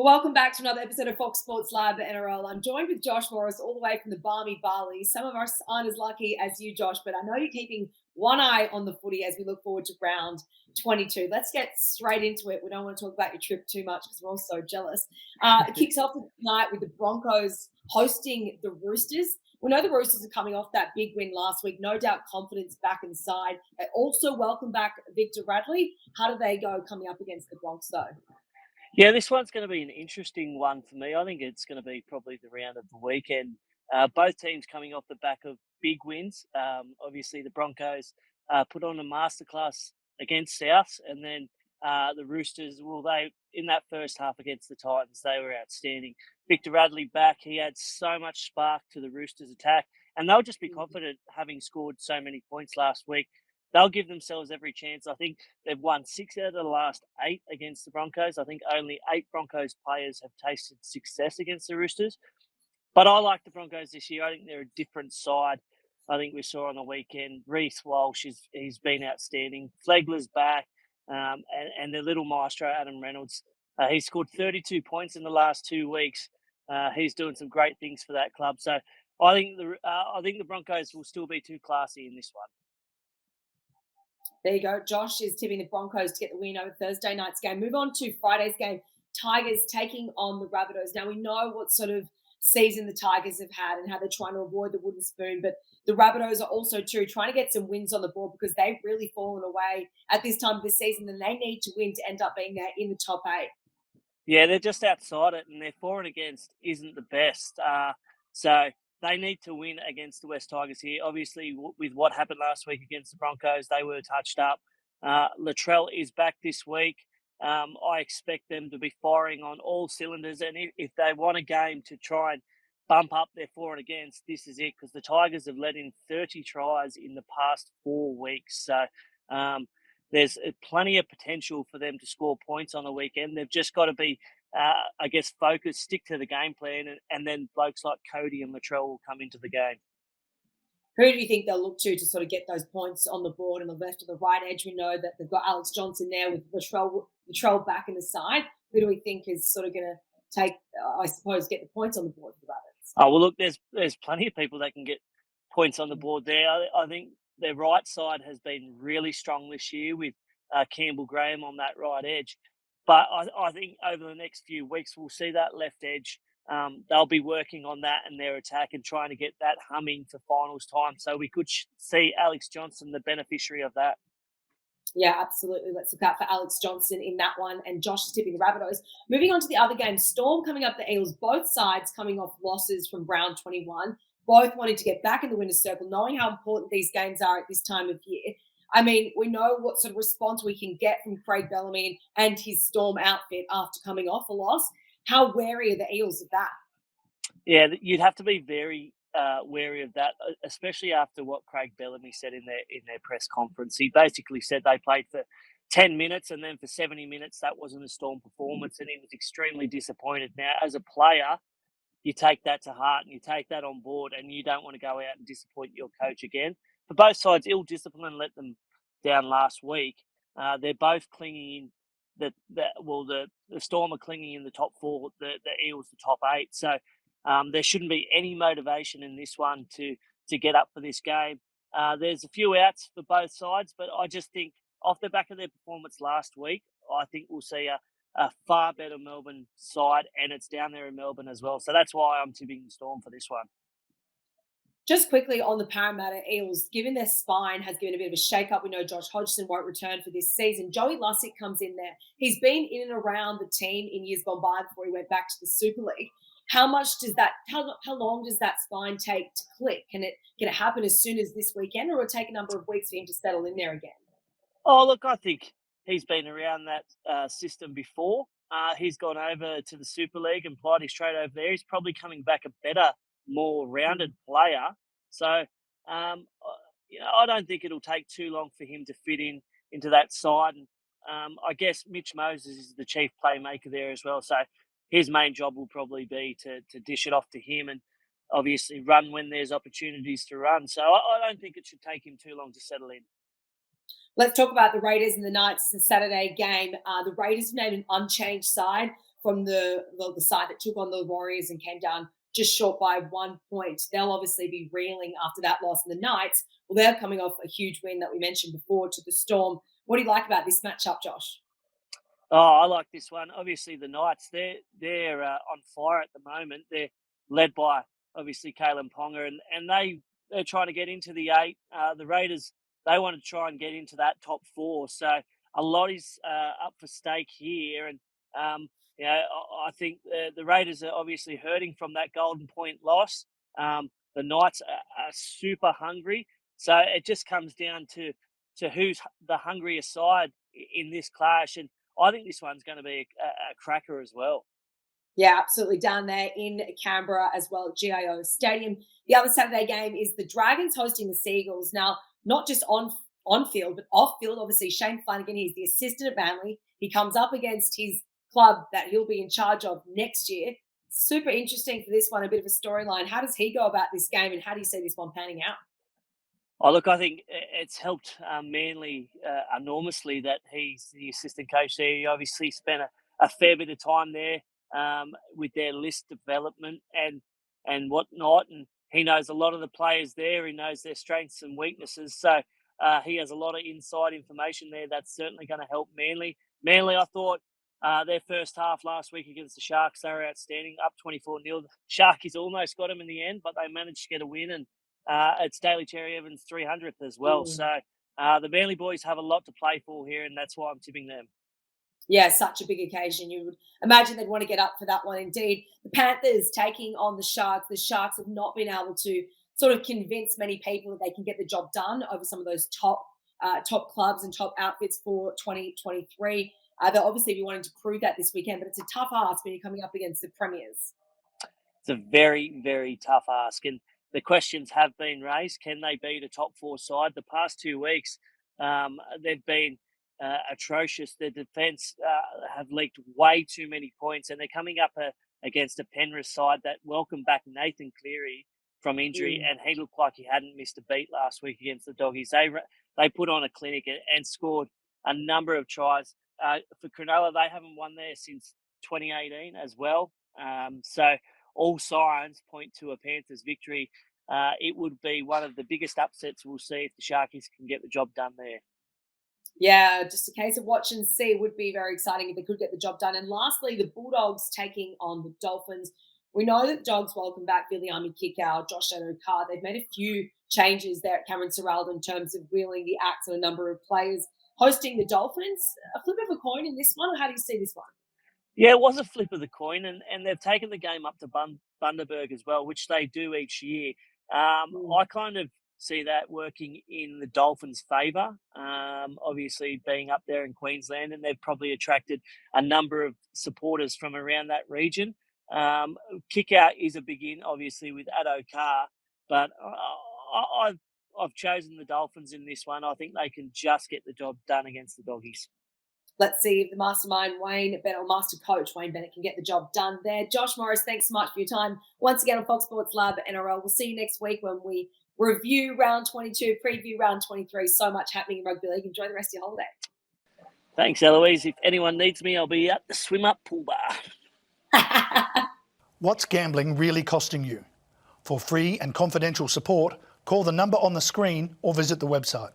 Well, welcome back to another episode of Fox Sports Lab NRL. I'm joined with Josh Morris all the way from the balmy Bali. Some of us aren't as lucky as you, Josh, but I know you're keeping one eye on the footy as we look forward to round 22. Let's get straight into it. We don't want to talk about your trip too much because we're all so jealous. It kicks off tonight with the Broncos hosting the Roosters. We know the Roosters are coming off that big win last week. No doubt confidence back inside. They also welcome back Victor Radley. How do they go coming up against the Broncos, though? Yeah, this one's going to be an interesting one for me. I think it's going to be probably the round of the weekend. Both teams coming off the back of big wins. Obviously, the Broncos put on a masterclass against Souths, and then the Roosters. Well, they in that first half against the Titans, they were outstanding. Victor Radley back. He had so much spark to the Roosters' attack, and they'll just be confident having scored so many points last week. They'll give themselves every chance. I think they've won 6 out of the last 8 against the Broncos. I think only 8 Broncos players have tasted success against the Roosters. But I like the Broncos this year. I think they're a different side. I think we saw on the weekend, Reece Walsh, he's been outstanding. Flegler's back, and their little maestro, Adam Reynolds. He scored 32 points in the last 2 weeks. He's doing some great things for that club. So I think the Broncos will still be too classy in this one. There you go. Josh is tipping the Broncos to get the win over Thursday night's game. Move on to Friday's game. Tigers taking on the Rabbitohs. Now, we know what sort of season the Tigers have had and how they're trying to avoid the wooden spoon, but the Rabbitohs are also, too, trying to get some wins on the board because they've really fallen away at this time of the season and they need to win to end up being there in the top 8. Yeah, they're just outside it, and their for and against isn't the best. So they need to win against the West Tigers here. Obviously, with what happened last week against the Broncos, they were touched up. Latrell is back this week. I expect them to be firing on all cylinders, and if they want a game to try and bump up their for and against, this is it, because the Tigers have let in 30 tries in the past 4 weeks. So um, there's plenty of potential for them to score points on the weekend. They've just got to be, focused, stick to the game plan, and then blokes like Cody and Latrell will come into the game. Who do you think they'll look to sort of get those points on the board on the left or the right edge? We know that they've got Alex Johnson there with Latrell back in the side. Who do we think is sort of going to take, I suppose, get the points on the board for the Rabbits? Oh, well, look, there's plenty of people that can get points on the board there. I think their right side has been really strong this year with Campbell Graham on that right edge. But I think over the next few weeks, we'll see that left edge. They'll be working on that and their attack and trying to get that humming for finals time. So we could see Alex Johnson, the beneficiary of that. Yeah, absolutely. Let's look out for Alex Johnson in that one. And Josh is tipping the Rabbitohs. Moving on to the other game, Storm coming up the Eels. Both sides coming off losses from round 21. Both wanting to get back in the winner's circle, knowing how important these games are at this time of year. I mean, we know what sort of response we can get from Craig Bellamy and his Storm outfit after coming off a loss. How wary are the Eels of that? Yeah, you'd have to be very wary of that, especially after what Craig Bellamy said in their press conference. He basically said they played for 10 minutes and then for 70 minutes that wasn't a Storm performance, and he was extremely disappointed. Now, as a player, you take that to heart and you take that on board, and you don't want to go out and disappoint your coach again. For both sides, ill discipline let them down last week. They're both clinging in. The Storm are clinging in the top 4, the Eels the top 8. So there shouldn't be any motivation in this one to get up for this game. There's a few outs for both sides, but I just think off the back of their performance last week, I think we'll see a far better Melbourne side, and it's down there in Melbourne as well. So that's why I'm tipping the Storm for this one. Just quickly on the Parramatta Eels, given their spine has given a bit of a shake-up. We know Josh Hodgson won't return for this season. Joey Lussick comes in there. He's been in and around the team in years gone by before he went back to the Super League. How long does that spine take to click? Can it happen as soon as this weekend, or will it take a number of weeks for him to settle in there again? Oh, look, I think he's been around that system before. He's gone over to the Super League and plied his trade over there. He's probably coming back a better, more rounded player. So, I don't think it'll take too long for him to fit into that side. And I guess Mitch Moses is the chief playmaker there as well. So his main job will probably be to dish it off to him and obviously run when there's opportunities to run. So I don't think it should take him too long to settle in. Let's talk about the Raiders and the Knights. It's a Saturday game. The Raiders have named an unchanged side from the side that took on the Warriors and came down just short by 1 point. They'll obviously be reeling after that loss. And the Knights, well, they're coming off a huge win that we mentioned before to the Storm. What do you like about this matchup, Josh? Oh, I like this one. Obviously, the Knights, they're on fire at the moment. They're led by, obviously, Kalen Ponga, and they're trying to get into the 8. The Raiders, they want to try and get into that top 4. So a lot is up for stake here. And, I think the Raiders are obviously hurting from that Golden Point loss. The Knights are super hungry. So it just comes down to who's the hungrier side in this clash. And I think this one's going to be a cracker as well. Yeah, absolutely. Down there in Canberra as well at GIO Stadium. The other Saturday game is the Dragons hosting the Seagulls. Now, not just on field, but off field. Obviously, Shane Flanagan, he's the assistant at Manly. He comes up against his club that he'll be in charge of next year. Super interesting for this one, a bit of a storyline. How does he go about this game, and how do you see this one panning out? Oh, look, I think it's helped Manly enormously that he's the assistant coach there. He obviously spent a fair bit of time there with their list development and whatnot, and he knows a lot of the players there. He knows their strengths and weaknesses, so he has a lot of inside information there. That's certainly going to help Manly. Manly, I thought their first half last week against the Sharks, they were outstanding, up 24-0. The Sharkies almost got them in the end, but they managed to get a win, and it's Daly Cherry Evans' 300th as well. So the Manly boys have a lot to play for here, and that's why I'm tipping them. Yeah, such a big occasion. You would imagine they'd want to get up for that one. Indeed, the Panthers taking on the Sharks. The Sharks have not been able to sort of convince many people that they can get the job done over some of those top clubs and top outfits for 2023. They'll obviously be wanting to prove that this weekend, but it's a tough ask when you're coming up against the Premiers. It's a very, very tough ask, and the questions have been raised. Can they beat a top 4 side? The past 2 weeks, they've been atrocious. Their defence have leaked way too many points, and they're coming up against a Penrith side that welcomed back Nathan Cleary from injury, and he looked like he hadn't missed a beat last week against the Doggies. They put on a clinic and scored a number of tries. For Cronulla, they haven't won there since 2018 as well. So all signs point to a Panthers victory. It would be one of the biggest upsets we'll see if the Sharkies can get the job done there. Yeah, just a case of watch and see. Would be very exciting if they could get the job done. And lastly, the Bulldogs taking on the Dolphins. We know that the Dogs welcome back Viliami Kikau, Josh Adokar. They've made a few changes there at Cameron Ciraldo in terms of wheeling the axe on a number of players. Hosting the Dolphins, a flip of a coin in this one, or how do you see this one? Yeah, it was a flip of the coin, and they've taken the game up to Bundaberg as well, which they do each year. I kind of see that working in the Dolphins' favour, obviously being up there in Queensland, and they've probably attracted a number of supporters from around that region. Kick out is a big in, obviously, with Adokar, but I've chosen the Dolphins in this one. I think they can just get the job done against the Doggies. Let's see if the mastermind Wayne Bennett, or master coach Wayne Bennett, can get the job done there. Josh Morris, thanks so much for your time once again on Fox Sports Lab NRL. We'll see you next week when we review round 22, preview round 23. So much happening in rugby league. Enjoy the rest of your holiday. Thanks, Eloise. If anyone needs me, I'll be at the swim-up pool bar. What's gambling really costing you? For free and confidential support, call the number on the screen or visit the website.